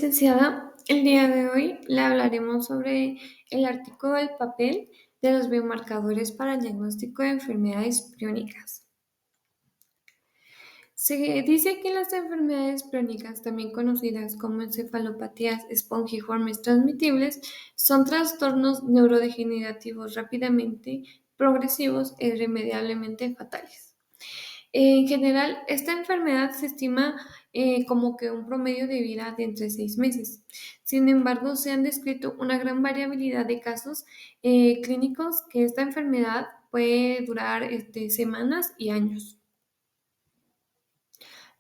Licenciada, el día de hoy le hablaremos sobre el artículo del papel de los biomarcadores para el diagnóstico de enfermedades priónicas. Se dice que las enfermedades priónicas, también conocidas como encefalopatías espongiformes transmitibles, son trastornos neurodegenerativos rápidamente progresivos e irremediablemente fatales. En general, esta enfermedad se estima como que un promedio de vida de entre 6 meses. Sin embargo, se han descrito una gran variabilidad de casos clínicos que esta enfermedad puede durar semanas y años.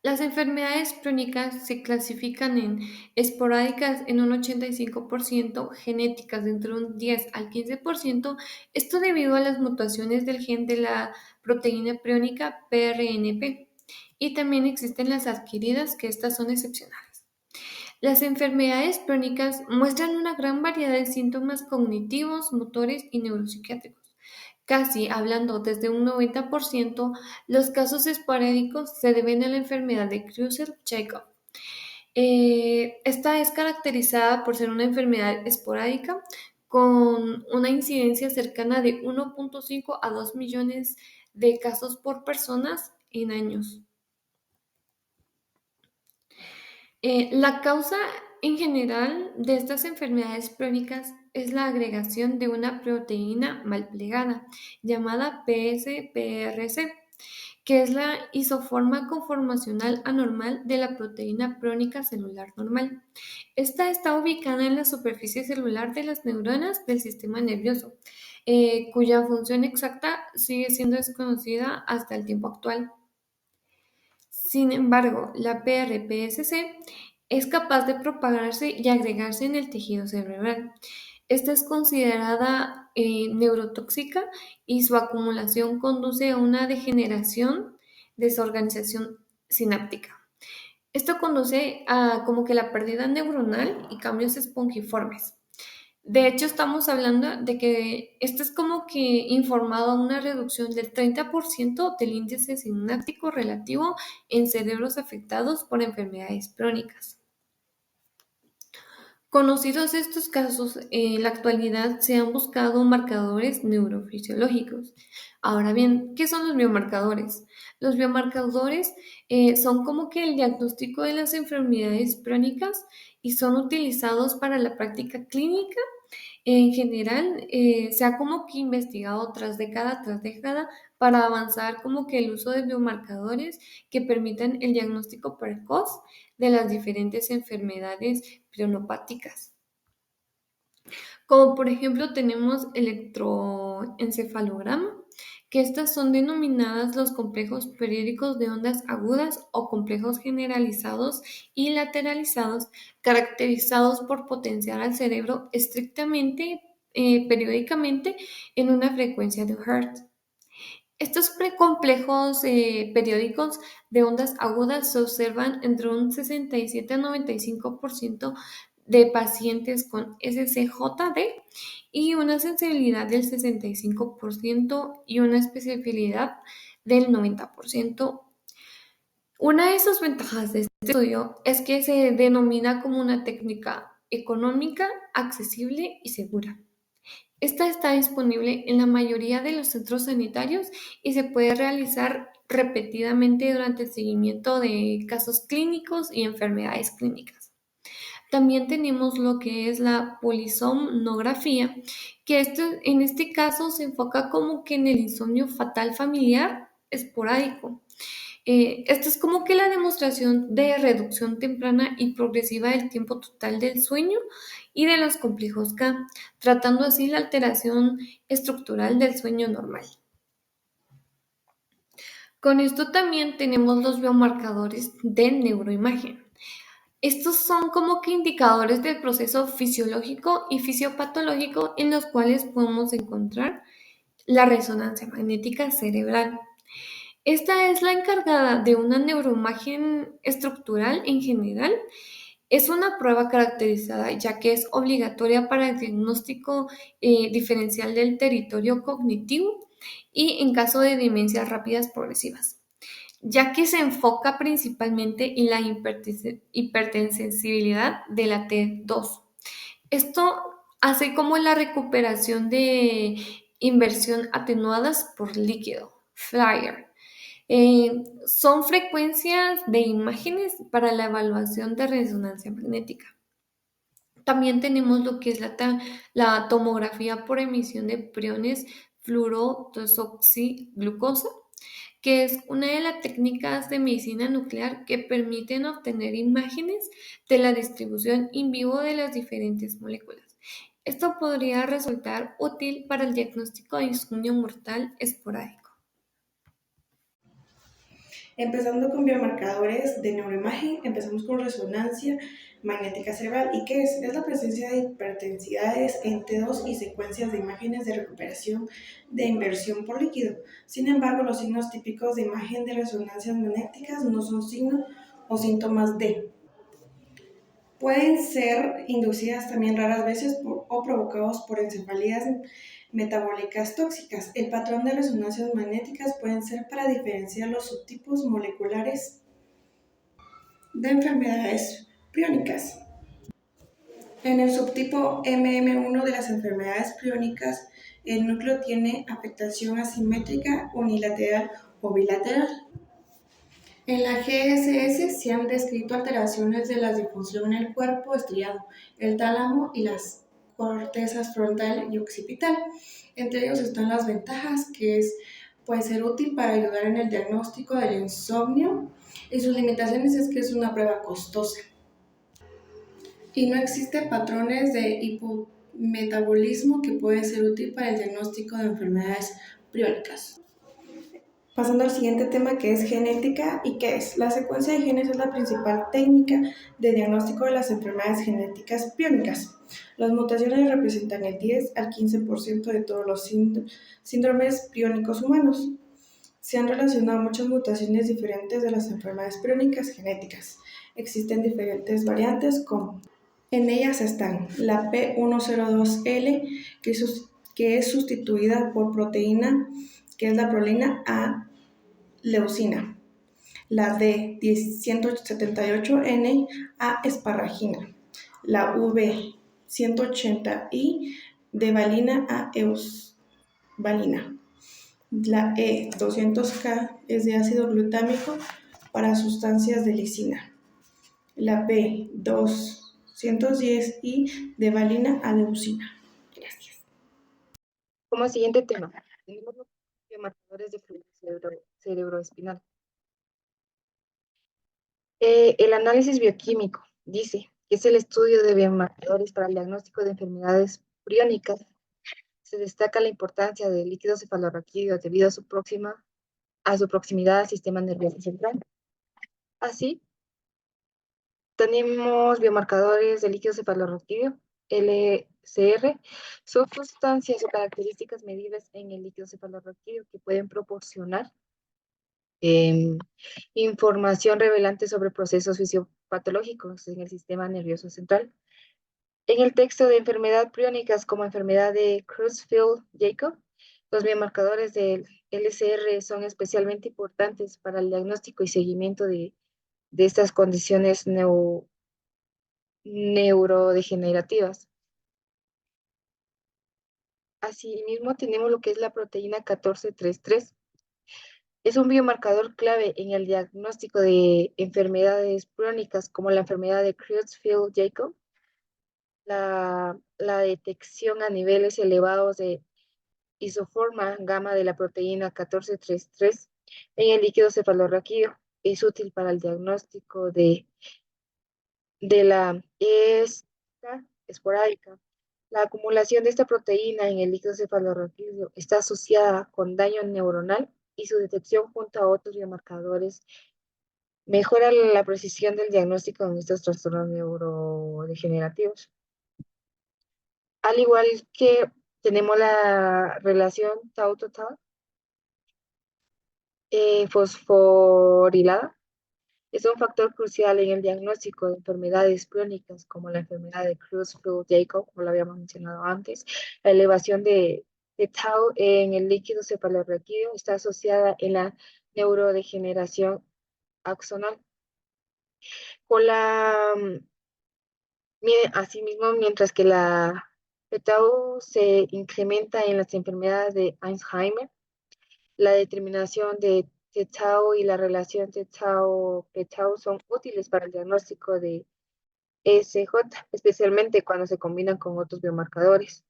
Las enfermedades crónicas se clasifican en esporádicas en un 85%, genéticas de entre un 10 al 15%, esto debido a las mutaciones del gen de la proteína priónica PRNP. Y también existen las adquiridas, que estas son excepcionales. Las enfermedades crónicas muestran una gran variedad de síntomas cognitivos, motores y neuropsiquiátricos. Casi hablando desde un 90%, los casos esporádicos se deben a la enfermedad de Creutzfeldt-Jakob. Esta es caracterizada por ser una enfermedad esporádica con una incidencia cercana de 1.5 a 2 millones de casos por personas en años. La causa en general de estas enfermedades crónicas es la agregación de una proteína mal plegada llamada PSPRC, que es la isoforma conformacional anormal de la proteína crónica celular normal. Esta está ubicada en la superficie celular de las neuronas del sistema nervioso, cuya función exacta sigue siendo desconocida hasta el tiempo actual. Sin embargo, la PRPSC es capaz de propagarse y agregarse en el tejido cerebral. Esta es considerada neurotóxica y su acumulación conduce a una degeneración, desorganización sináptica. Esto conduce a como que la pérdida neuronal y cambios espongiformes. De hecho, estamos hablando de que esto es como que informado a una reducción del 30% del índice sináptico relativo en cerebros afectados por enfermedades crónicas. Conocidos estos casos, en la actualidad se han buscado marcadores neurofisiológicos. Ahora bien, ¿qué son los biomarcadores? Los biomarcadores son como que el diagnóstico de las enfermedades crónicas y son utilizados para la práctica clínica. En general, se ha como que investigado tras década para avanzar como que el uso de biomarcadores que permitan el diagnóstico precoz de las diferentes enfermedades prionopáticas. Como por ejemplo tenemos electroencefalograma, que estas son denominadas los complejos periódicos de ondas agudas o complejos generalizados y lateralizados, caracterizados por potenciar al cerebro estrictamente, periódicamente en una frecuencia de Hertz. Estos precomplejos periódicos de ondas agudas se observan entre un 67 a 95% de pacientes con SCJD y una sensibilidad del 65% y una especificidad del 90%. Una de sus ventajas de este estudio es que se denomina como una técnica económica, accesible y segura. Esta está disponible en la mayoría de los centros sanitarios y se puede realizar repetidamente durante el seguimiento de casos clínicos y enfermedades clínicas. También tenemos lo que es la polisomnografía, que en este caso se enfoca como que en el insomnio fatal familiar esporádico. Esto es como que la demostración de reducción temprana y progresiva del tiempo total del sueño y de los complejos K, tratando así la alteración estructural del sueño normal. Con esto también tenemos los biomarcadores de neuroimagen. Estos son como que indicadores del proceso fisiológico y fisiopatológico en los cuales podemos encontrar la resonancia magnética cerebral. Esta es la encargada de una neuroimagen estructural en general. Es una prueba caracterizada ya que es obligatoria para el diagnóstico diferencial del territorio cognitivo y en caso de demencias rápidas progresivas. ya que se enfoca principalmente en la hipertensibilidad de la T2. Esto hace como la recuperación de inversión atenuadas por líquido, FLIR. Son frecuencias de imágenes para la evaluación de resonancia magnética. También tenemos lo que es la tomografía por emisión de priones fluorodesoxiglucosa, que es una de las técnicas de medicina nuclear que permiten obtener imágenes de la distribución in vivo de las diferentes moléculas. Esto podría resultar útil para el diagnóstico de insomnio mortal esporádico. Empezando con biomarcadores de neuroimagen, empezamos con resonancia magnética cerebral. ¿Y qué es? Es la presencia de hipertensidades en T2 y secuencias de imágenes de recuperación de inversión por líquido. Sin embargo, los signos típicos de imagen de resonancias magnéticas no son signos o síntomas de. Pueden ser inducidas también raras veces o provocados por encefalías metabólicas tóxicas. El patrón de resonancias magnéticas pueden ser para diferenciar los subtipos moleculares de enfermedades priónicas. En el subtipo MM1 de las enfermedades priónicas, el núcleo tiene afectación asimétrica, unilateral o bilateral. En la GSS se han descrito alteraciones de la difusión en el cuerpo estriado, el tálamo y las cortezas frontal y occipital. Entre ellos están las ventajas, puede ser útil para ayudar en el diagnóstico del insomnio, y sus limitaciones es que es una prueba costosa. Y no existen patrones de hipometabolismo que pueden ser útil para el diagnóstico de enfermedades priónicas. Pasando al siguiente tema, que es genética. ¿Y qué es? La secuencia de genes es la principal técnica de diagnóstico de las enfermedades genéticas priónicas. Las mutaciones representan el 10 al 15% de todos los síndromes priónicos humanos. Se han relacionado muchas mutaciones diferentes de las enfermedades priónicas genéticas. Existen diferentes variantes como en ellas están la P102L, que es sustituida por proteína, que es la proteína A leucina, la D178N A esparragina, la V180I de valina a eusvalina, la E200K es de ácido glutámico para sustancias de lisina, la B210I de valina a leucina. Gracias. Como siguiente tema, tenemos los biomarcadores de fluido cerebroespinal. El análisis bioquímico dice que es el estudio de biomarcadores para el diagnóstico de enfermedades priónicas. Se destaca la importancia del líquido cefalorraquídeo debido a su proximidad al sistema nervioso central. Así, tenemos biomarcadores del líquido cefalorraquídeo, LCR, son sustancias o características medibles en el líquido cefalorraquídeo que pueden proporcionar información revelante sobre procesos fisiopatológicos en el sistema nervioso central. En el texto de enfermedad priónicas como enfermedad de Creutzfeldt-Jakob, los biomarcadores del LCR son especialmente importantes para el diagnóstico y seguimiento de estas condiciones neurodegenerativas. Asimismo, tenemos lo que es la proteína 1433. Es un biomarcador clave en el diagnóstico de enfermedades crónicas como la enfermedad de Creutzfeldt-Jakob, la detección a niveles elevados de isoforma gamma de la proteína 1433 en el líquido cefalorraquídeo es útil para el diagnóstico de la esporádica. La acumulación de esta proteína en el líquido cefalorraquídeo está asociada con daño neuronal y su detección junto a otros biomarcadores mejora la precisión del diagnóstico de estos trastornos neurodegenerativos. Al igual que tenemos la relación tau total fosforilada, es un factor crucial en el diagnóstico de enfermedades crónicas como la enfermedad de Creutzfeldt-Jakob, como lo habíamos mencionado antes. La elevación de tau en el líquido cefalorraquídeo está asociada en la neurodegeneración axonal. Con asimismo, mientras que la p-tau se incrementa en las enfermedades de Alzheimer, la determinación de t-tau y la relación t-tau-p-tau son útiles para el diagnóstico de ESJ, especialmente cuando se combinan con otros biomarcadores.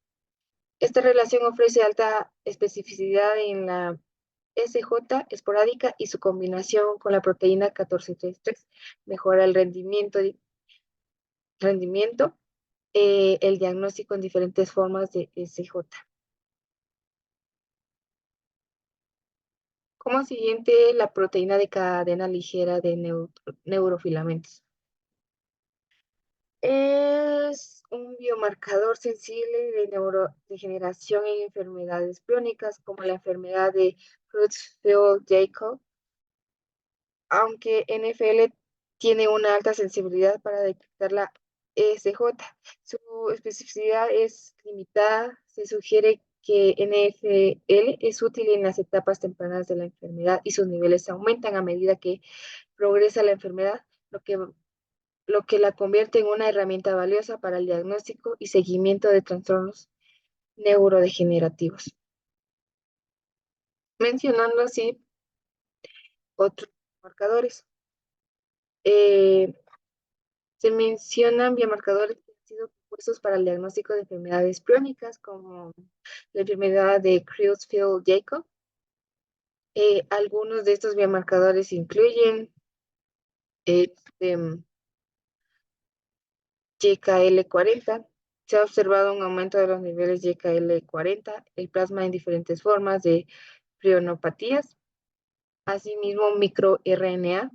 Esta relación ofrece alta especificidad en la SJ esporádica y su combinación con la proteína 1433 mejora el rendimiento el diagnóstico en diferentes formas de SJ. Como siguiente, la proteína de cadena ligera de neurofilamentos. Es un biomarcador sensible de neurodegeneración en enfermedades crónicas como la enfermedad de Creutzfeldt-Jakob, aunque NFL tiene una alta sensibilidad para detectar la ESJ. Su especificidad es limitada. Se sugiere que NFL es útil en las etapas tempranas de la enfermedad y sus niveles aumentan a medida que progresa la enfermedad, lo que la convierte en una herramienta valiosa para el diagnóstico y seguimiento de trastornos neurodegenerativos. Mencionando así otros marcadores. Eh, Se mencionan biomarcadores que han sido propuestos para el diagnóstico de enfermedades crónicas, como la enfermedad de Creutzfeldt-Jakob. Algunos de estos biomarcadores incluyen este, YKL40. Se ha observado un aumento de los niveles YKL40, el plasma en diferentes formas de prionopatías, asimismo microRNA.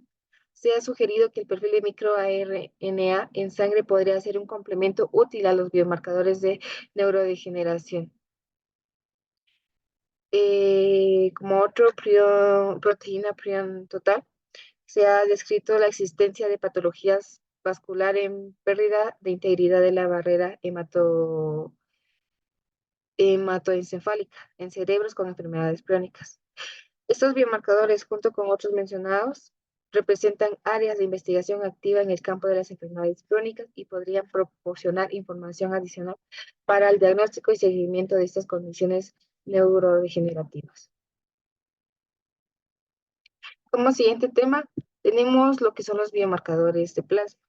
Se ha sugerido que el perfil de microRNA en sangre podría ser un complemento útil a los biomarcadores de neurodegeneración. Como otro proteína prion total, se ha descrito la existencia de patologías vascular en pérdida de integridad de la barrera hematoencefálica en cerebros con enfermedades crónicas. Estos biomarcadores, junto con otros mencionados, representan áreas de investigación activa en el campo de las enfermedades crónicas y podrían proporcionar información adicional para el diagnóstico y seguimiento de estas condiciones neurodegenerativas. Como siguiente tema, tenemos lo que son los biomarcadores de plasma.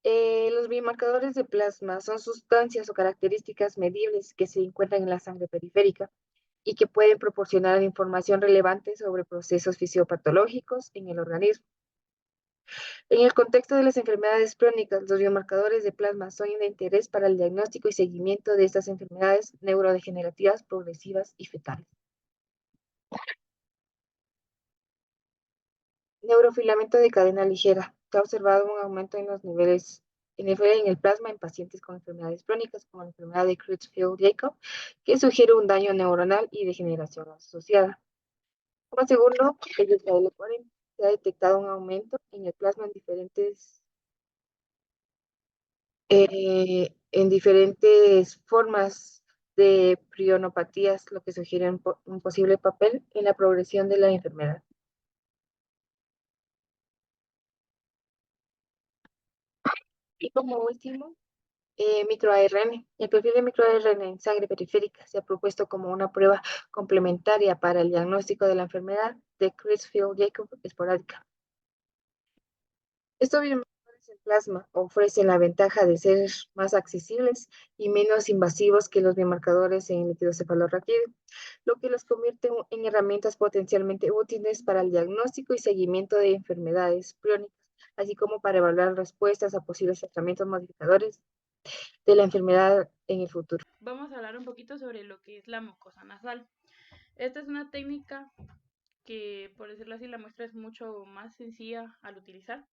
Los biomarcadores de plasma son sustancias o características medibles que se encuentran en la sangre periférica y que pueden proporcionar información relevante sobre procesos fisiopatológicos en el organismo. En el contexto de las enfermedades crónicas, los biomarcadores de plasma son de interés para el diagnóstico y seguimiento de estas enfermedades neurodegenerativas progresivas y fetales. Neurofilamento de cadena ligera. Se ha observado un aumento en los niveles NFL en el plasma en pacientes con enfermedades crónicas como la enfermedad de Creutzfeldt-Jakob, que sugiere un daño neuronal y degeneración asociada. Como segundo, el YKL40. Se ha detectado un aumento en el plasma en diferentes formas de prionopatías, lo que sugiere un posible papel en la progresión de la enfermedad. Y como último, microARN. El perfil de microARN en sangre periférica se ha propuesto como una prueba complementaria para el diagnóstico de la enfermedad de Creutzfeldt-Jakob esporádica. Estos biomarcadores en plasma ofrecen la ventaja de ser más accesibles y menos invasivos que los biomarcadores en líquido cefalorraquídeo, lo que los convierte en herramientas potencialmente útiles para el diagnóstico y seguimiento de enfermedades crónicas, así como para evaluar respuestas a posibles tratamientos modificadores de la enfermedad en el futuro. Vamos a hablar un poquito sobre lo que es la mucosa nasal. Esta es una técnica que, por decirlo así, la muestra es mucho más sencilla al utilizar,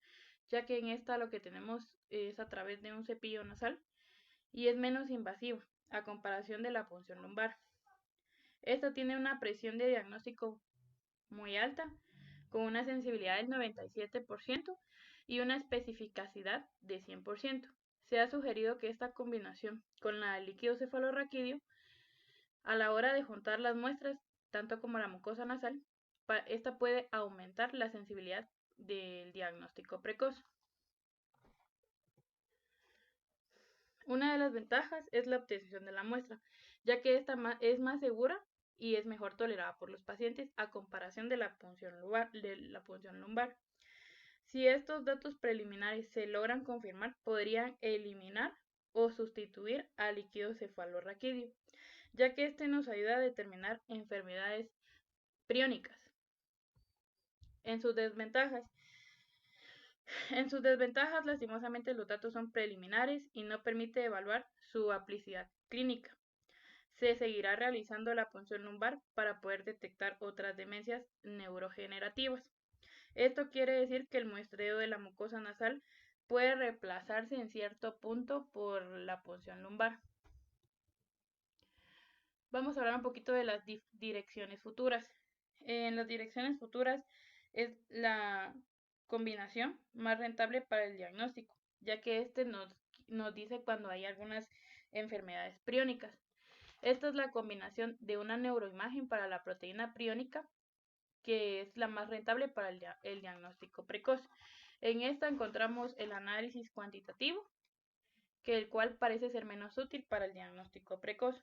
ya que en esta lo que tenemos es a través de un cepillo nasal y es menos invasiva a comparación de la punción lumbar. Esta tiene una presión de diagnóstico muy alta, con una sensibilidad del 97% y una especificidad de 100%. Se ha sugerido que esta combinación con la del líquido cefalorraquídeo a la hora de juntar las muestras, tanto como la mucosa nasal, esta puede aumentar la sensibilidad del diagnóstico precoz. Una de las ventajas es la obtención de la muestra, ya que esta es más segura y es mejor tolerada por los pacientes a comparación de la punción lumbar. Si estos datos preliminares se logran confirmar, podrían eliminar o sustituir al líquido cefalorraquídeo, ya que este nos ayuda a determinar enfermedades priónicas. En sus desventajas, lastimosamente, los datos son preliminares y no permite evaluar su aplicidad clínica. Se seguirá realizando la punción lumbar para poder detectar otras demencias neurogenerativas. Esto quiere decir que el muestreo de la mucosa nasal puede reemplazarse en cierto punto por la punción lumbar. Vamos a hablar un poquito de las direcciones futuras. En las direcciones futuras es la combinación más rentable para el diagnóstico, ya que este nos dice cuando hay algunas enfermedades priónicas. Esta es la combinación de una neuroimagen para la proteína priónica, que es la más rentable para el diagnóstico precoz. En esta encontramos el análisis cuantitativo, el cual parece ser menos útil para el diagnóstico precoz,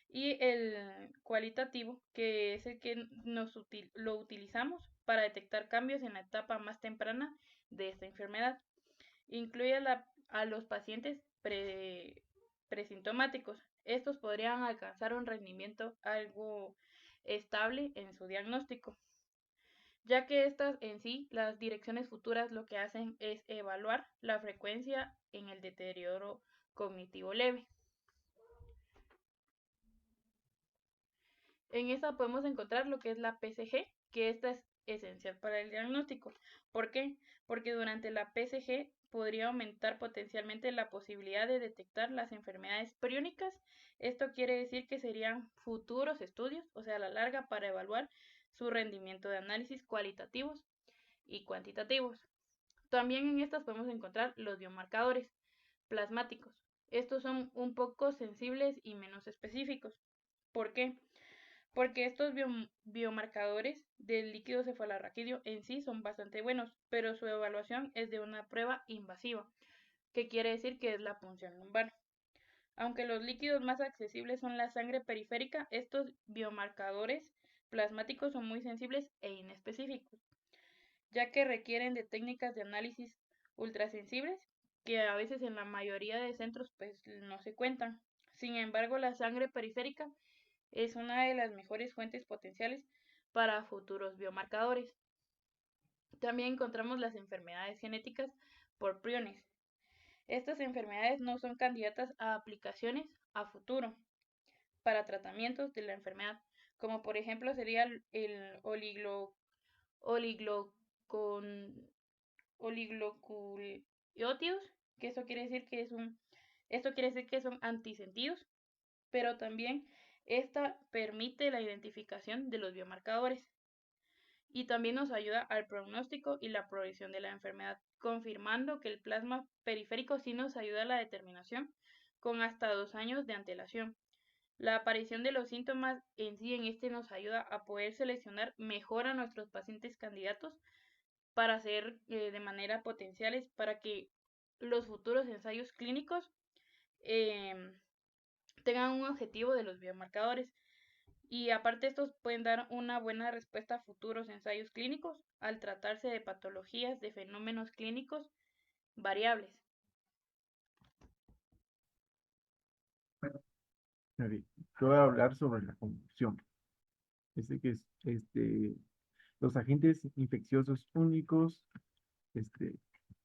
y el cualitativo, que es el que lo utilizamos para detectar cambios en la etapa más temprana de esta enfermedad. Incluye a los pacientes presintomáticos. Estos podrían alcanzar un rendimiento algo estable en su diagnóstico, ya que estas en sí, las direcciones futuras, lo que hacen es evaluar la frecuencia en el deterioro cognitivo leve. En esta podemos encontrar lo que es la PSG, que esta es esencial para el diagnóstico. ¿Por qué? Porque durante la PSG podría aumentar potencialmente la posibilidad de detectar las enfermedades priónicas. Esto quiere decir que serían futuros estudios, o sea, a la larga, para evaluar su rendimiento de análisis cualitativos y cuantitativos. También en estas podemos encontrar los biomarcadores plasmáticos. Estos son un poco sensibles y menos específicos. ¿Por qué? Porque estos biomarcadores del líquido cefalorraquídeo en sí son bastante buenos, pero su evaluación es de una prueba invasiva, que quiere decir que es la punción lumbar. Aunque los líquidos más accesibles son la sangre periférica, estos biomarcadores plasmáticos son muy sensibles e inespecíficos, ya que requieren de técnicas de análisis ultrasensibles que a veces en la mayoría de centros pues no se cuentan. Sin embargo, la sangre periférica es una de las mejores fuentes potenciales para futuros biomarcadores. También encontramos las enfermedades genéticas por priones. Estas enfermedades no son candidatas a aplicaciones a futuro para tratamientos de la enfermedad, como por ejemplo sería el oligonucleótidos, que esto quiere decir que son antisentidos, pero también esta permite la identificación de los biomarcadores y también nos ayuda al pronóstico y la progresión de la enfermedad, confirmando que el plasma periférico sí nos ayuda a la determinación con hasta 2 años de antelación. La aparición de los síntomas en sí en este nos ayuda a poder seleccionar mejor a nuestros pacientes candidatos para ser de manera potenciales para que los futuros ensayos clínicos tengan un objetivo de los biomarcadores. Y aparte estos pueden dar una buena respuesta a futuros ensayos clínicos al tratarse de patologías de fenómenos clínicos variables. Yo voy a hablar sobre la confusión. Que es los agentes infecciosos únicos,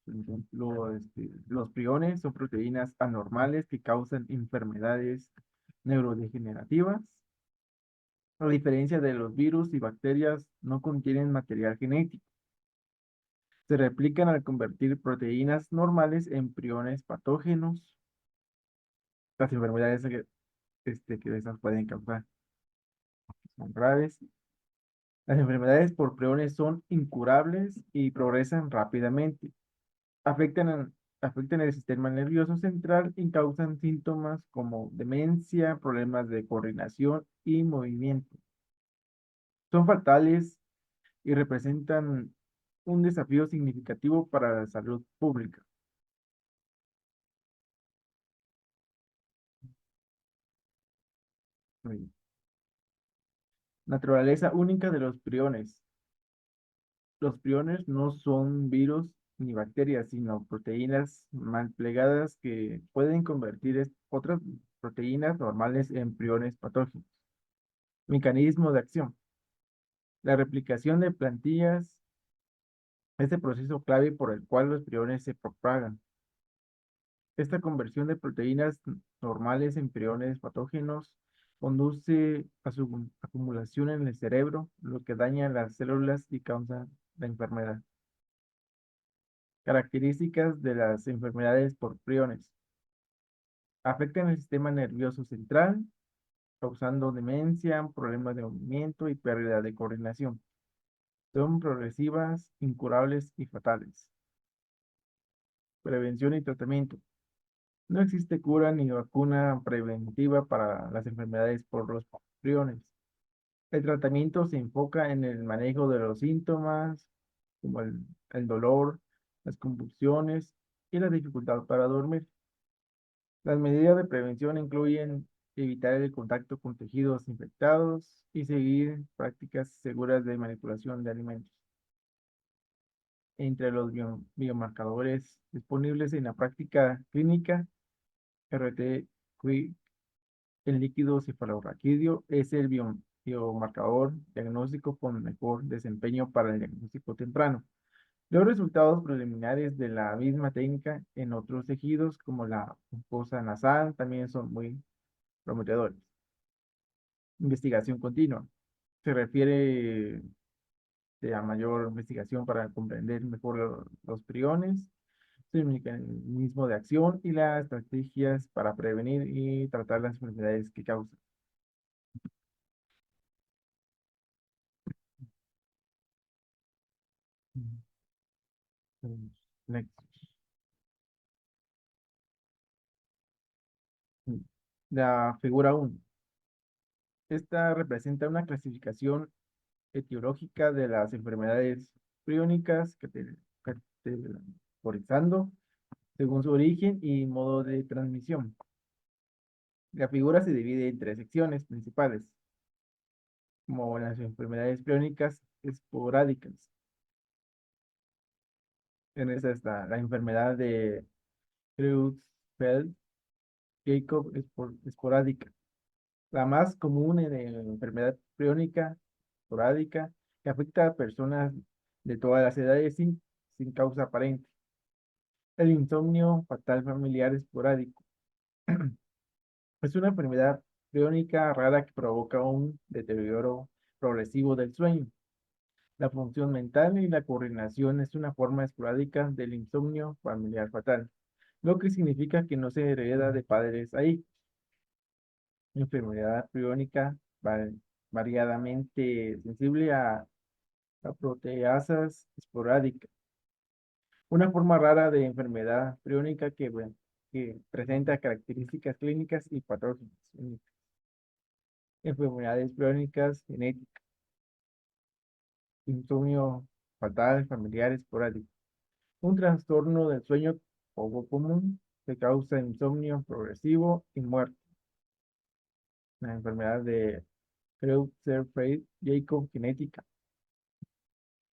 por ejemplo, los priones son proteínas anormales que causan enfermedades neurodegenerativas. A diferencia de los virus y bacterias, no contienen material genético. Se replican al convertir proteínas normales en priones patógenos. Las enfermedades que esas pueden causar son graves. Las enfermedades por priones son incurables y progresan rápidamente. Afectan el sistema nervioso central y causan síntomas como demencia, problemas de coordinación y movimiento. Son fatales y representan un desafío significativo para la salud pública. Muy bien. Naturaleza única de los priones. Los priones no son virus ni bacterias, sino proteínas mal plegadas que pueden convertir otras proteínas normales en priones patógenos. Mecanismo de acción. La replicación de plantillas es el proceso clave por el cual los priones se propagan. Esta conversión de proteínas normales en priones patógenos conduce a su acumulación en el cerebro, lo que daña las células y causa la enfermedad. Características de las enfermedades por priones. Afectan el sistema nervioso central, causando demencia, problemas de movimiento y pérdida de coordinación. Son progresivas, incurables y fatales. Prevención y tratamiento. No existe cura ni vacuna preventiva para las enfermedades por los priones. El tratamiento se enfoca en el manejo de los síntomas, como el dolor, las convulsiones y la dificultad para dormir. Las medidas de prevención incluyen evitar el contacto con tejidos infectados y seguir prácticas seguras de manipulación de alimentos. Entre los biomarcadores disponibles en la práctica clínica, RT-QI, el líquido cefalorraquídeo es el biomarcador diagnóstico con mejor desempeño para el diagnóstico temprano. Los resultados preliminares de la misma técnica en otros tejidos, como la mucosa nasal, también son muy prometedores. Investigación continua. Se refiere a mayor investigación para comprender mejor los priones, su mecanismo de acción y las estrategias para prevenir y tratar las enfermedades que causan. Next. La figura 1. Esta representa una clasificación etiológica de las enfermedades priónicas, categorizando según su origen y modo de transmisión. La figura se divide en 3 secciones principales, como las enfermedades priónicas esporádicas. En esa está la enfermedad de Creutzfeldt-Jakob esporádica. La más común en la enfermedad priónica esporádica que afecta a personas de todas las edades sin causa aparente. El insomnio fatal familiar esporádico. Es una enfermedad priónica rara que provoca un deterioro progresivo del sueño. La función mental y la coordinación es una forma esporádica del insomnio familiar fatal, lo que significa que no se hereda de padres a hijos. Enfermedad priónica variadamente sensible a proteasas esporádicas. Una forma rara de enfermedad priónica que presenta características clínicas y patológicas únicas. Enfermedades priónicas genéticas. Insomnio fatal familiar esporádico. Un trastorno del sueño poco común que causa insomnio progresivo y muerte. La enfermedad de Creutzfeldt-Jakob genética,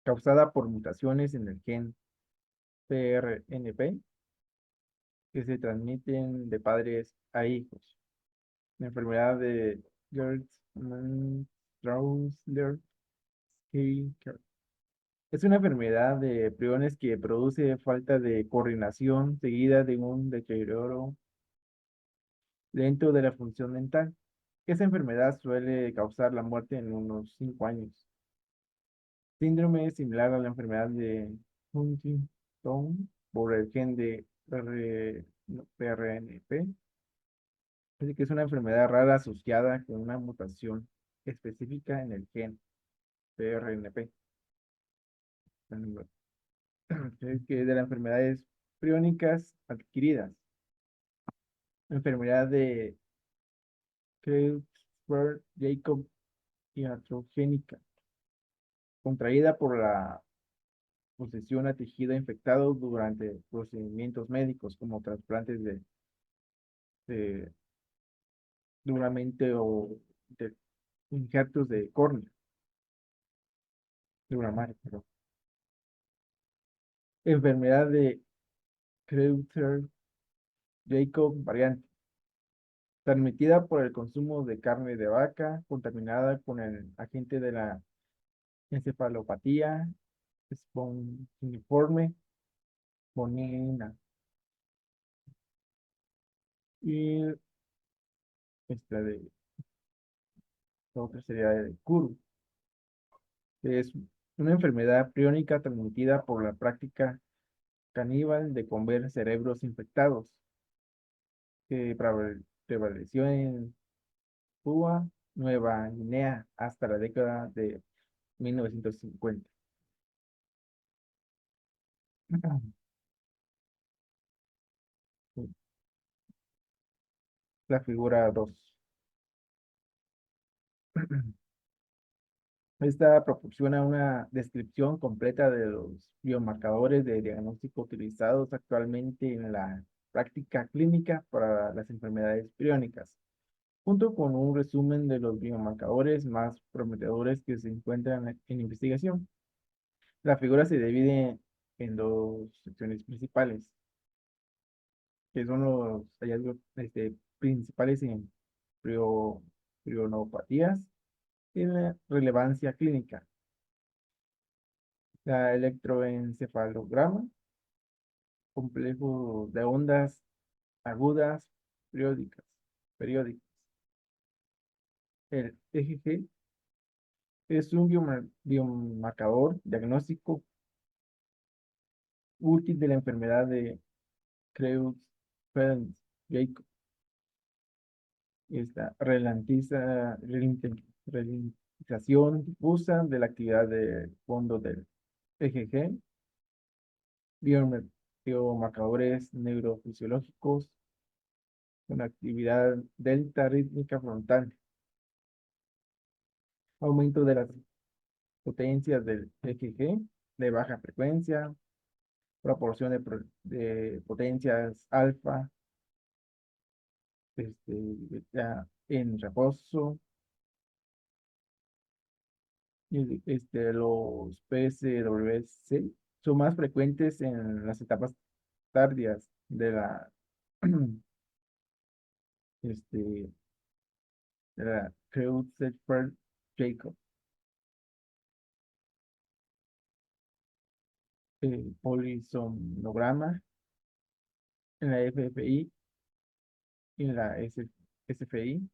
causada por mutaciones en el gen PRNP que se transmiten de padres a hijos. La enfermedad de Gertz-Mann-Straussler es una enfermedad de priones que produce falta de coordinación seguida de un deterioro lento de la función mental. Esa enfermedad suele causar la muerte en unos 5 años. Síndrome similar a la enfermedad de Huntington por el gen de PRNP. Así que es una enfermedad rara asociada con una mutación específica en el gen PRNP. Que de las enfermedades priónicas adquiridas. Enfermedad de Creutzfeldt-Jakob iatrogénica. contraída por la posesión a tejido infectado durante procedimientos médicos como trasplantes de duramente o de injertos de córnea, de una madre, perdón. Enfermedad de Creutzfeldt-Jakob variante, transmitida por el consumo de carne de vaca contaminada con el agente de la encefalopatía espongiforme bonina. Y la otra sería de Kuru, que es una enfermedad priónica transmitida por la práctica caníbal de comer cerebros infectados, que prevaleció en Papúa Nueva Guinea hasta la década de 1950. La figura 2. Esta proporciona una descripción completa de los biomarcadores de diagnóstico utilizados actualmente en la práctica clínica para las enfermedades priónicas, junto con un resumen de los biomarcadores más prometedores que se encuentran en investigación. La figura se divide en dos secciones principales, que son los hallazgos principales en prio- prionopatías y la relevancia clínica. La electroencefalograma, complejo de ondas agudas periódicas. El EGG es un biomarcador diagnóstico útil de la enfermedad de Creutzfeldt-Jakob. Esta ralentización difusa de la actividad de fondo del EGG, biomarcadores neurofisiológicos con actividad delta rítmica frontal, aumento de las potencias del EGG de baja frecuencia, proporción de potencias alfa ya en reposo, y los PSWC son más frecuentes en las etapas tardías de la este, de la Creutzfeldt-Jakob. El polisomnograma en la FFI y en la SFI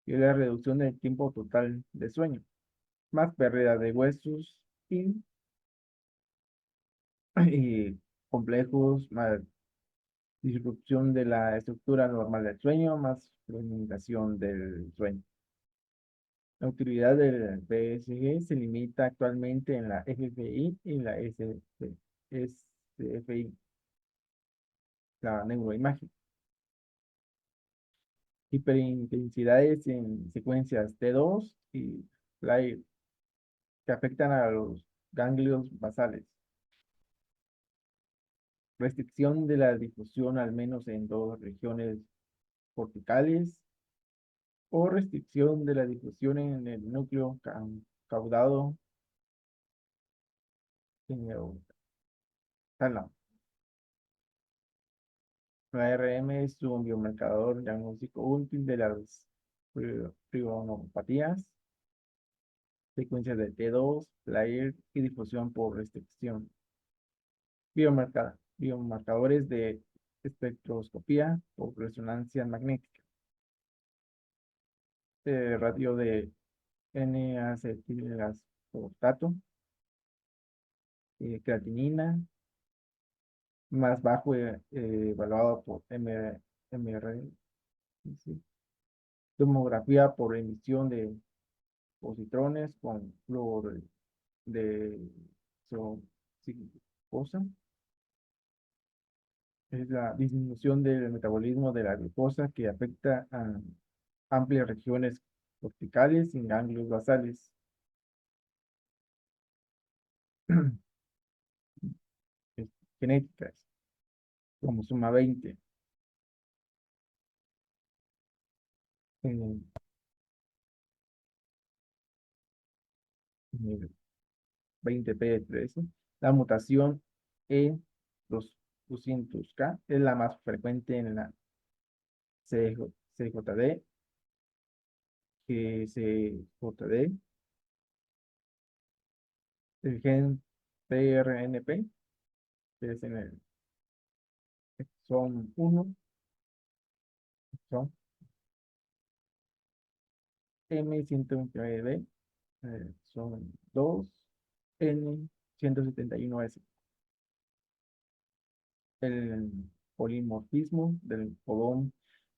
y la reducción del tiempo total de sueño, más pérdida de huesos y complejos, más disrupción de la estructura normal del sueño, más fragmentación del sueño. La utilidad del PSG se limita actualmente en la FFI y la SFI, la neuroimagen. Hiperintensidades en secuencias T2 y FLAIR que afectan a los ganglios basales. Restricción de la difusión al menos en dos regiones corticales o restricción de la difusión en el núcleo caudado en el tálamo. La RM es un biomarcador diagnóstico útil de las prionopatías, secuencias de T2, FLAIR y difusión por restricción. Biomarcadores de espectroscopía o resonancia magnética. Radio de N-acetilfosfato, creatinina, más bajo evaluado por MR, ¿sí? Tomografía por emisión de positrones con flúor de glucosa. Es la disminución del metabolismo de la glucosa que afecta a amplias regiones corticales y ganglios basales. genéticas, como suma 20. En el 20p13, la mutación E200K es la más frecuente en la CJD, GCJD, el gen PRNP, que es en el exón 1, exón M129B, son 2, N171S. El polimorfismo del codón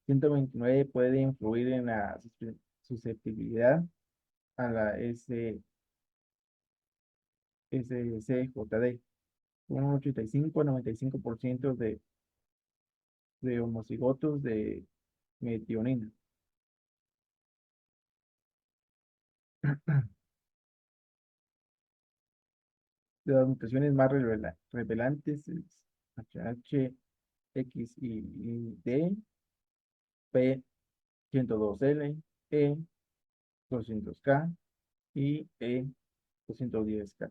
129 puede influir en la susceptibilidad a la SCJD. Un 85 a 95% de homocigotos de metionina. De las mutaciones más revelantes es HH, X y D, P102L, E200K y E210K.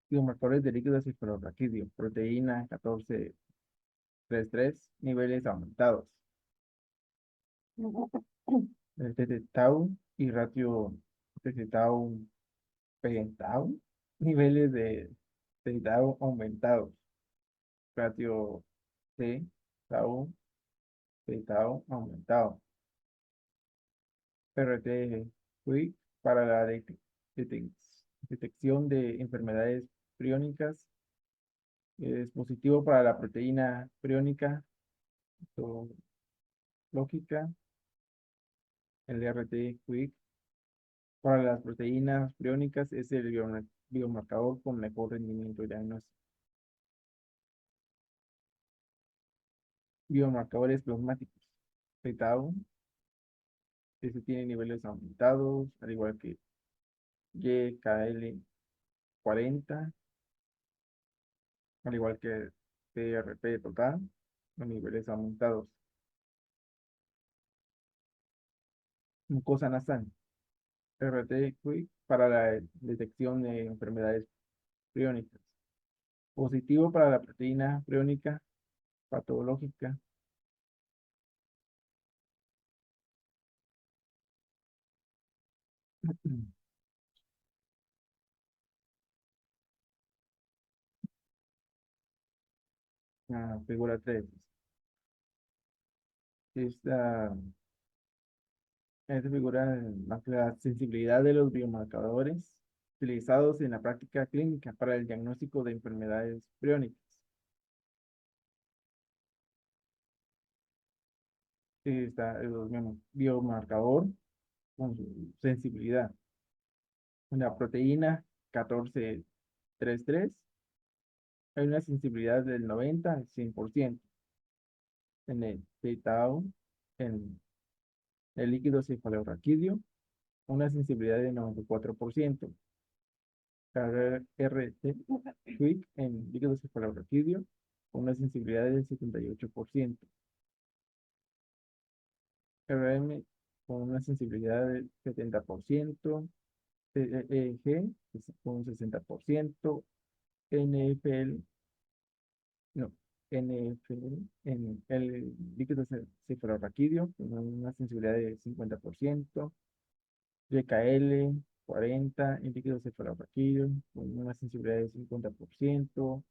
Biomarcadores de líquido cefalorraquídeo, proteína 1433, niveles aumentados. El TT-tau y ratio TT-tau P-tau, niveles de tau aumentados. Ratio T-tau, P-tau aumentado. RT-QI para la detección de enfermedades priónicas. Es positivo para la proteína priónica lógica. El RT-QI para las proteínas priónicas es el biomarcador con mejor rendimiento diagnóstico. Biomarcadores plasmáticos. P-tau, este tiene niveles aumentados, al igual que YKL40, al igual que TRP total, con niveles aumentados. Mucosa nasal. RT-QI para la detección de enfermedades priónicas. Positivo para la proteína priónica patológica. Figura 3. Esta figura la sensibilidad de los biomarcadores utilizados en la práctica clínica para el diagnóstico de enfermedades priónicas. Está el biomarcador con su sensibilidad. La proteína 1433 hay una sensibilidad del 90 al 100%. En el p-tau, en el líquido cefalorraquídeo, una sensibilidad del 94%. RT-QI en líquido cefalorraquídeo, una sensibilidad del 78%. RM con una sensibilidad del 70%. EEG con un 60%. NFL, no, NFL en el líquido cefalorraquídeo con una sensibilidad de 50%. YKL 40 en líquido cefalorraquídeo con una sensibilidad de 50%.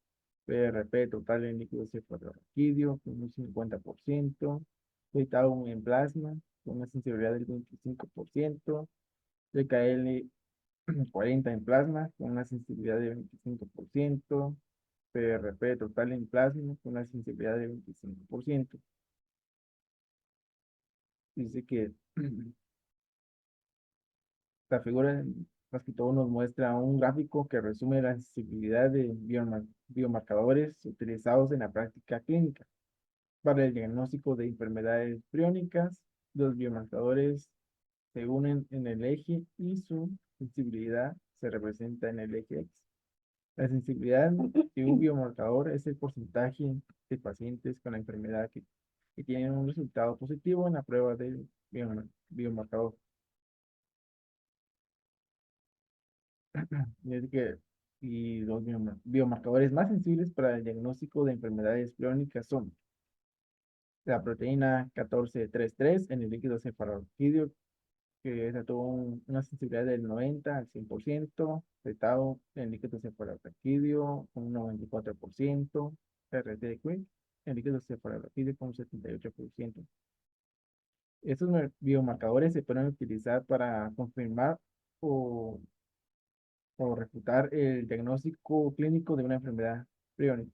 PRP total en líquido cefalorraquídeo con un 50%. Tau en plasma con una sensibilidad del 25%. YKL 40 en plasma con una sensibilidad de 25%. PRP total en plasma con una sensibilidad de 25%. Dice que la figura más que todo nos muestra un gráfico que resume la sensibilidad de biomarcadores utilizados en la práctica clínica. Para el diagnóstico de enfermedades priónicas, los biomarcadores se unen en el eje y su sensibilidad se representa en el eje X. La sensibilidad de un biomarcador es el porcentaje de pacientes con la enfermedad que tienen un resultado positivo en la prueba del biomarcador. Y es que, y los biomarcadores más sensibles para el diagnóstico de enfermedades crónicas son la proteína 1433 en el líquido cefalorraquídeo, que esa tuvo una sensibilidad del 90 al 100%, tau en el líquido cefalorraquídeo un 94%, RT-QuIC en el líquido cefalorraquídeo con un 78%. Estos biomarcadores se pueden utilizar para confirmar o, o refutar el diagnóstico clínico de una enfermedad crónica.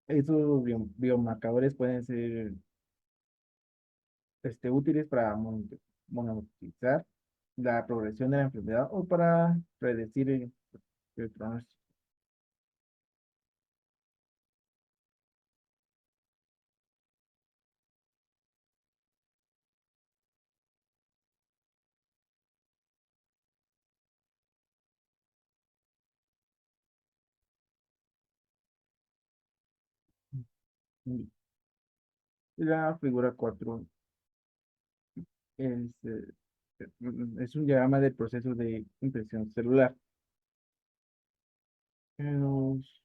Estos biomarcadores pueden ser útiles para monitorizar la progresión de la enfermedad o para predecir el pronóstico. Y la figura 4 es, es un diagrama del proceso de impresión celular. Nos,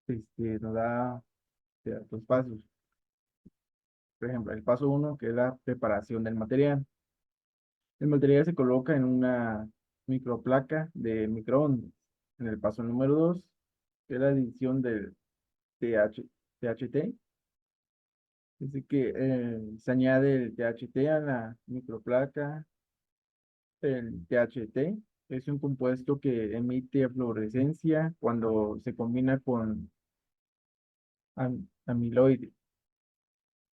nos da dos pasos. Por ejemplo, el paso 1, que es la preparación del material. El material se coloca en una microplaca de microondas. En el paso número 2, que es la adición del THT. Dice que se añade el THT a la microplaca. El THT es un compuesto que emite fluorescencia cuando se combina con amiloide.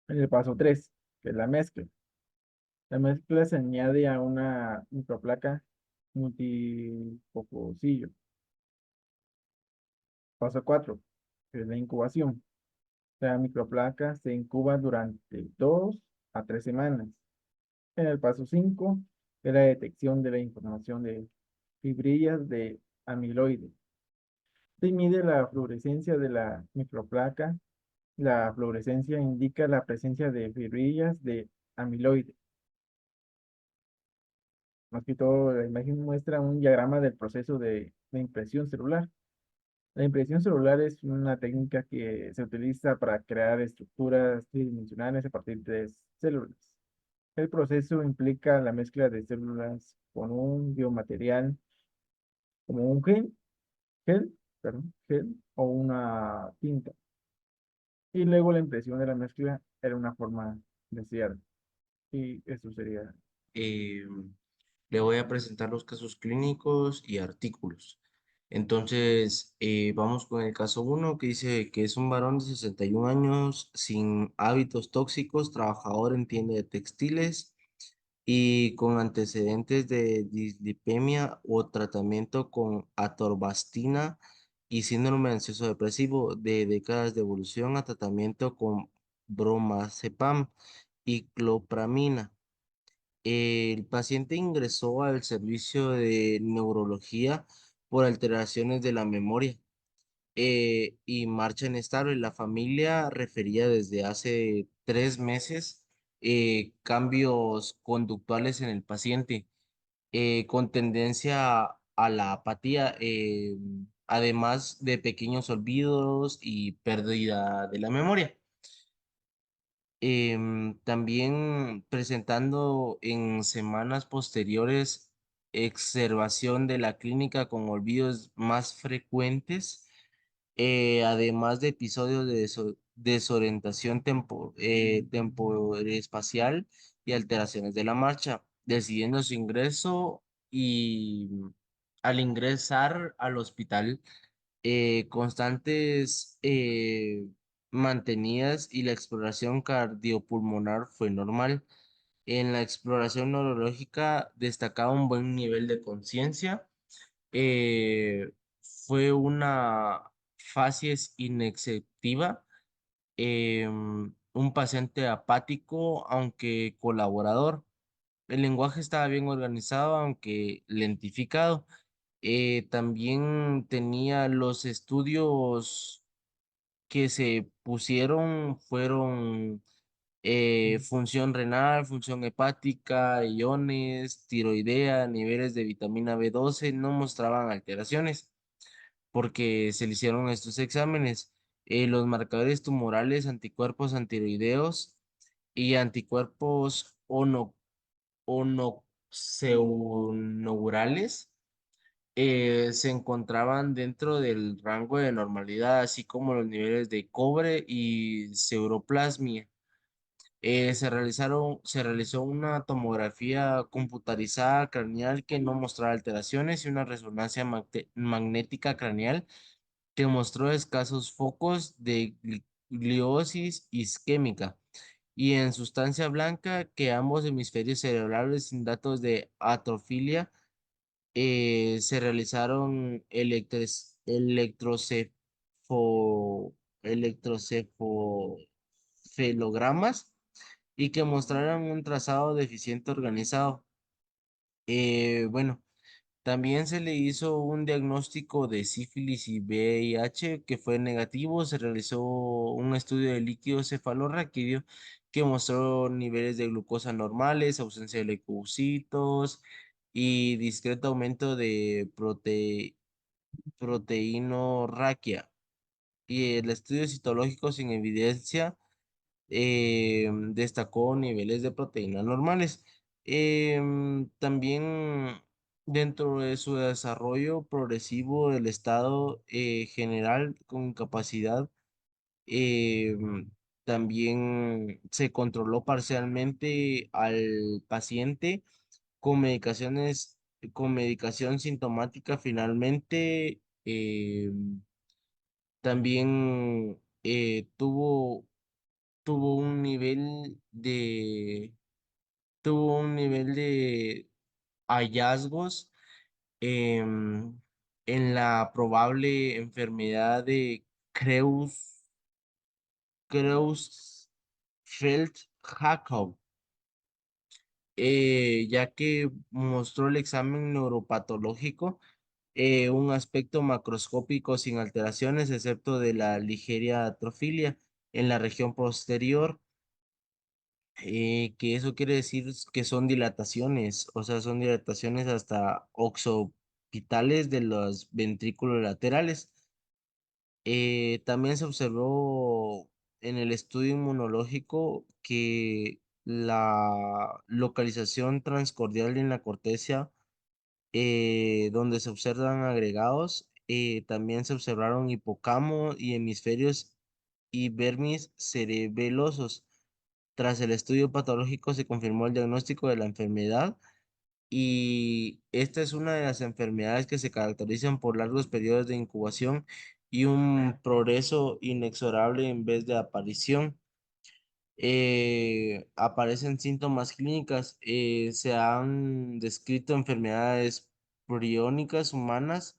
En el paso 3, que es la mezcla. La mezcla se añade a una microplaca multifocosillo. Paso 4, que es la incubación. La microplaca se incuba durante 2 a 3 semanas. En el paso 5 es la detección de la información de fibrillas de amiloide. Se mide la fluorescencia de la microplaca. La fluorescencia indica la presencia de fibrillas de amiloide. Más que todo, la imagen muestra un diagrama del proceso de impresión celular. La impresión celular es una técnica que se utiliza para crear estructuras tridimensionales a partir de células. El proceso implica la mezcla de células con un biomaterial como un gel o una tinta. Y luego la impresión de la mezcla era una forma de cierre. Y eso sería. Eh, Le voy a presentar los casos clínicos y artículos. Entonces, vamos con el caso uno que dice que es un varón de 61 años sin hábitos tóxicos, trabajador en tienda de textiles y con antecedentes de dislipemia o tratamiento con atorvastatina y síndrome ansioso depresivo de décadas de evolución a tratamiento con bromazepam y clopramina. El paciente ingresó al servicio de neurología por alteraciones de la memoria y marcha inestable. La familia refería desde hace 3 meses cambios conductuales en el paciente con tendencia a la apatía, además de pequeños olvidos y pérdida de la memoria. También presentando en semanas posteriores exacerbación de la clínica con olvidos más frecuentes, además de episodios de desorientación temporespacial y alteraciones de la marcha, decidiendo su ingreso y al ingresar al hospital constantes mantenidas y la exploración cardiopulmonar fue normal. En la exploración neurológica destacaba un buen nivel de conciencia. eh, Fue una facies inexceptiva, un paciente apático, aunque colaborador. el lenguaje estaba bien organizado, aunque lentificado. También tenía los estudios que se pusieron fueron función renal, función hepática, iones, tiroidea, niveles de vitamina B12 no mostraban alteraciones porque se le hicieron estos exámenes. Los marcadores tumorales, anticuerpos antiroideos y anticuerpos onoxeurales se encontraban dentro del rango de normalidad, así como los niveles de cobre y sauroplasmia. Se realizó una tomografía computarizada craneal que no mostraba alteraciones y una resonancia magnética craneal que mostró escasos focos de gliosis isquémica y en sustancia blanca que ambos hemisferios cerebrales sin datos de atrofilia se realizaron electrocefofelogramas y que mostraran un trazado deficiente organizado. Bueno, también se le hizo un diagnóstico de sífilis y VIH que fue negativo. Se realizó un estudio de líquido cefalorraquídeo que mostró niveles de glucosa normales, ausencia de leucocitos y discreto aumento de proteinorraquia. Y el estudio citológico sin evidencia destacó niveles de proteínas normales. También dentro de su desarrollo progresivo del estado general con incapacidad, también se controló parcialmente al paciente con con medicación sintomática finalmente. También tuvo un tuvo un nivel de hallazgos em, en la probable enfermedad de Creutzfeldt-Jakob, ya que mostró el examen neuropatológico un aspecto macroscópico sin alteraciones, excepto de la ligera atrofilia en la región posterior, que eso quiere decir que son dilataciones, o sea, son dilataciones hasta occipitales de los ventrículos laterales. También se observó en el estudio inmunológico que la localización transcordial en la corteza, donde se observan agregados, también se observaron hipocamo y hemisferios y vermis cerebelosos. Tras el estudio patológico se confirmó el diagnóstico de la enfermedad y esta es una de las enfermedades que se caracterizan por largos periodos de incubación y un progreso inexorable en vez de aparición. Aparecen síntomas clínicas, se han descrito enfermedades priónicas humanas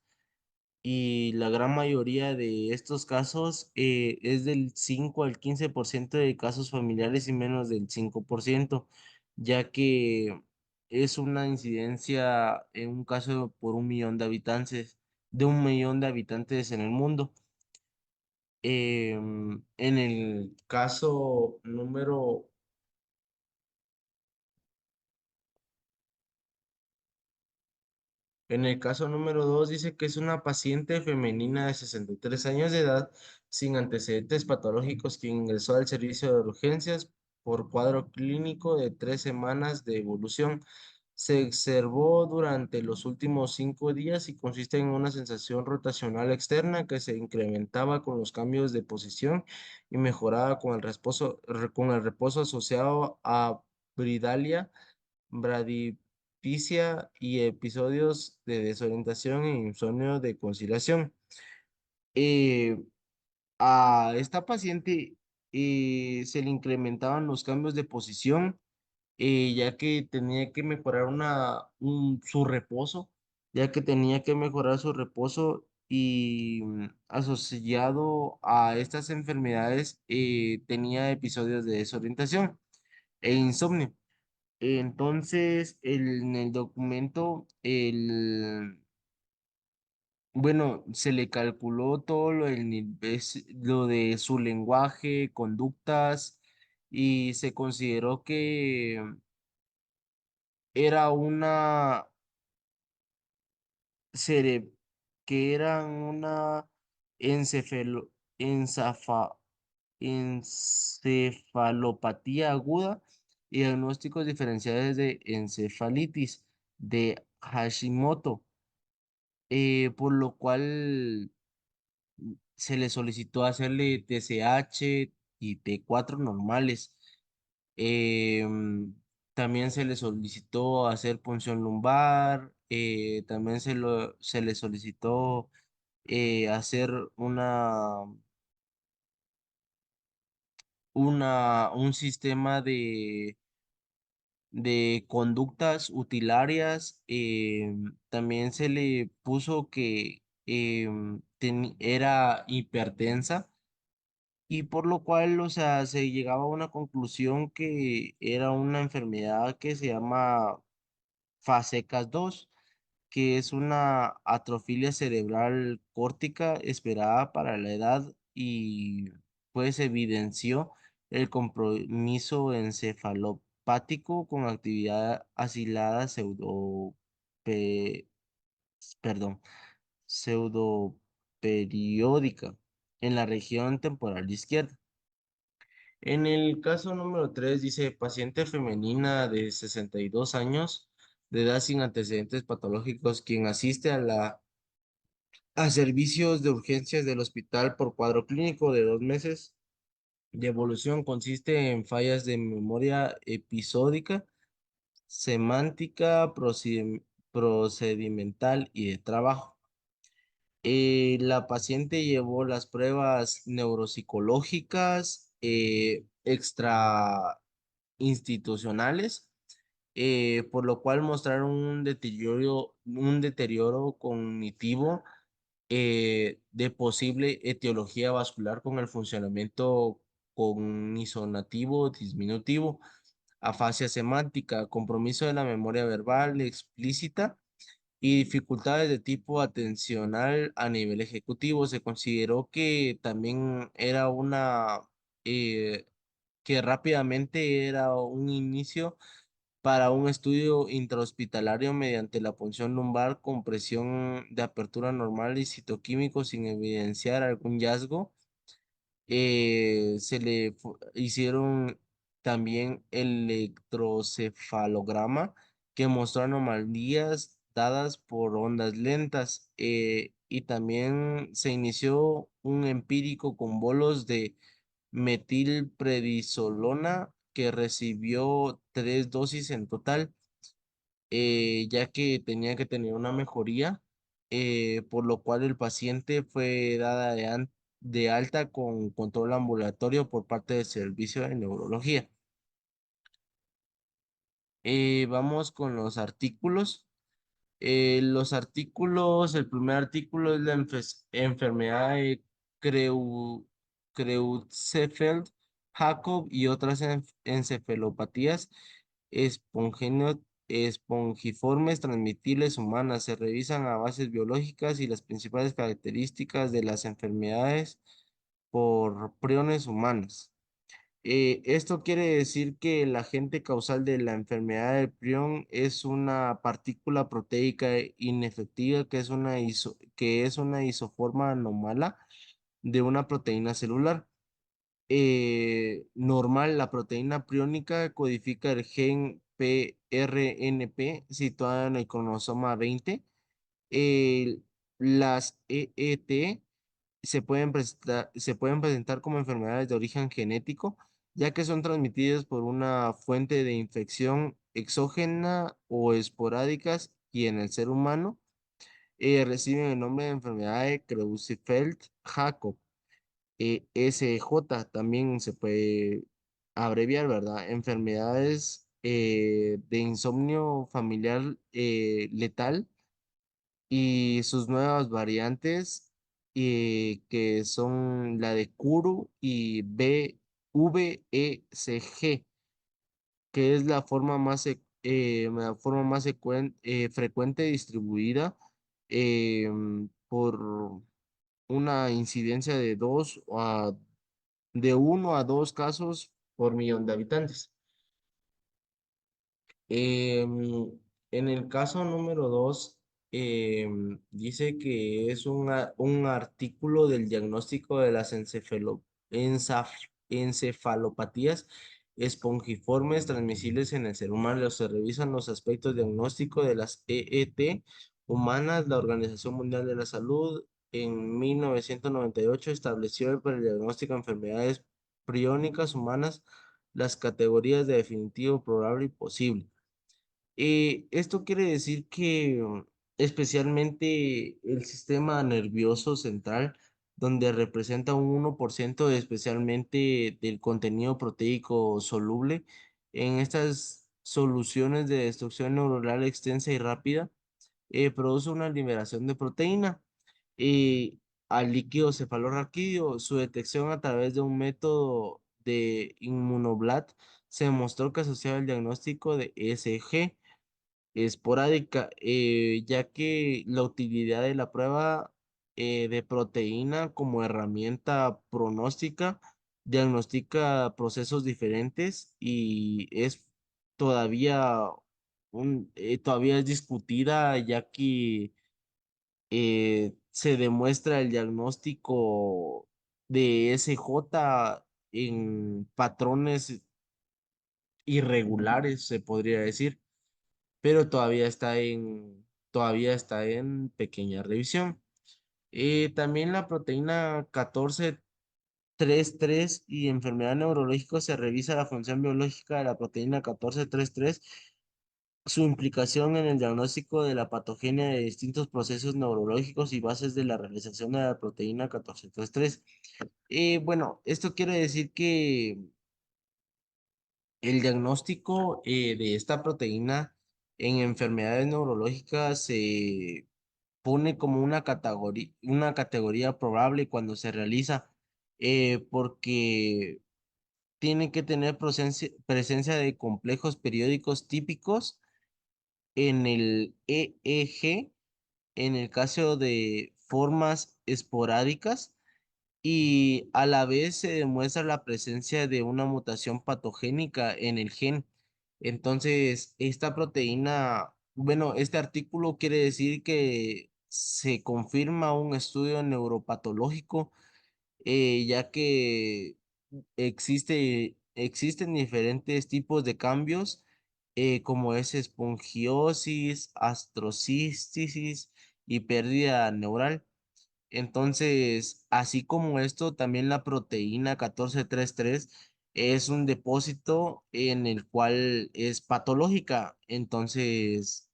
y la gran mayoría de estos casos es del 5 al 15% de casos familiares y menos del 5%, ya que es una incidencia en un caso por 1 millón de habitantes en el mundo. En el caso número En el caso número 2 dice que es una paciente femenina de 63 años de edad sin antecedentes patológicos quien ingresó al servicio de urgencias por cuadro clínico de 3 semanas de evolución. Se observó durante los últimos 5 días y consiste en una sensación rotacional externa que se incrementaba con los cambios de posición y mejoraba con el reposo asociado a bridalia, bradipisia y episodios de desorientación e insomnio de conciliación. Eh, a esta paciente se le incrementaban los cambios de posición, ya que tenía que mejorar su reposo, ya que tenía que mejorar su reposo y asociado a estas enfermedades tenía episodios de desorientación e insomnio. Entonces, en el documento, bueno, se le calculó todo lo de su lenguaje, conductas, y se consideró que era una cere- que eran una encefalo- enzafa- encefalopatía aguda y diagnósticos diferenciales de encefalitis de Hashimoto, por lo cual se le solicitó hacerle TSH y T4 normales. También se le solicitó hacer punción lumbar, también se le solicitó hacer un sistema de conductas utilarias. También se le puso que era hipertensa y por lo cual, o sea, se llegaba a una conclusión que era una enfermedad que se llama FASECAS 2, que es una atrofilia cerebral córtica esperada para la edad y pues evidenció el compromiso encefalopático con actividad asilada pe- perdón, pseudoperiódica en la región temporal izquierda. En el caso número 3 dice paciente femenina de 62 años de edad sin antecedentes patológicos quien asiste a servicios de urgencias del hospital por cuadro clínico de 2 meses de evolución consiste en fallas de memoria episódica, semántica, procedimental y de trabajo. La paciente llevó las pruebas neuropsicológicas extrainstitucionales, por lo cual mostraron un deterioro cognitivo de posible etiología vascular con el funcionamiento cognisonativo disminutivo, afasia semántica, compromiso de la memoria verbal explícita y dificultades de tipo atencional a nivel ejecutivo. Se consideró que también era eh, que rápidamente era un inicio para un estudio intrahospitalario mediante la punción lumbar con presión de apertura normal y citoquímico sin evidenciar algún hallazgo. Hicieron también electrocefalograma que mostró anomalías dadas por ondas lentas, y también se inició un empírico con bolos de metilprednisolona que recibió 3 dosis en total, ya que tenía que tener una mejoría, por lo cual el paciente fue dada de alta con control ambulatorio por parte del servicio de neurología. Vamos con los artículos. Los artículos, el primer artículo es la enfermedad de Creutzfeldt-Jakob y otras encefalopatías espongiformes transmitibles humanas. Se revisan a bases biológicas y las principales características de las enfermedades por priones humanas. Esto quiere decir que el agente causal de la enfermedad del prión es una partícula proteica inefectiva que es una isoforma anómala de una proteína celular. Normal, la proteína priónica codifica el gen PRNP situado en el cromosoma 20. Eh, las EET se pueden presentar como enfermedades de origen genético, ya que son transmitidas por una fuente de infección exógena o esporádicas y en el ser humano reciben el nombre de enfermedad de Creutzfeldt-Jakob. SJ también se puede abreviar, ¿verdad? Enfermedades de insomnio familiar letal y sus nuevas variantes, que son la de Kuru y VECG. que es la forma más frecuente distribuida por una incidencia de 1 a 2 casos por millón de habitantes. En el caso número 2, dice que es un artículo del diagnóstico de las encefalopatías espongiformes transmisibles en el ser humano. Se revisan los aspectos diagnósticos de las EET humanas. La Organización Mundial de la Salud en 1998 estableció para el diagnóstico de enfermedades priónicas humanas las categorías de definitivo, probable y posible. Esto quiere decir que especialmente el sistema nervioso central, donde representa un 1% especialmente del contenido proteico soluble, en estas soluciones de destrucción neuronal extensa y rápida, produce una liberación de proteína eh, al líquido cefalorraquídeo. Su detección a través de un método de inmunoblast se demostró que asociaba el diagnóstico de ESG esporádica, ya que la utilidad de la prueba de proteína como herramienta pronóstica diagnostica procesos diferentes y es todavía todavía es discutida, ya que se demuestra el diagnóstico de SJ en patrones irregulares, se podría decir, pero todavía está en pequeña revisión. También la proteína 14:33 y enfermedad neurológica, se revisa la función biológica de la proteína 14:33, su implicación en el diagnóstico de la patogenia de distintos procesos neurológicos y bases de la realización de la proteína 14:33. Bueno, esto quiere decir que el diagnóstico de esta proteína en enfermedades neurológicas se pone como una categoría probable cuando se realiza, porque tiene que tener presencia de complejos periódicos típicos en el EEG, en el caso de formas esporádicas, y a la vez se demuestra la presencia de una mutación patogénica en el gen. Entonces, esta proteína, bueno, este artículo quiere decir que se confirma un estudio neuropatológico, ya que existen diferentes tipos de cambios, como es espongiosis, astrocístisis y pérdida neural. Entonces, así como esto, también la proteína 14:33 es un depósito en el cual es patológica. Entonces,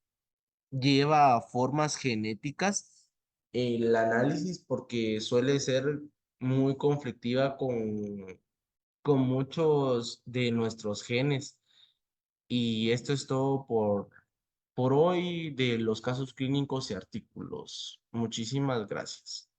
lleva formas genéticas el análisis, porque suele ser muy conflictiva con muchos de nuestros genes. Y esto es todo por hoy de los casos clínicos y artículos. Muchísimas gracias.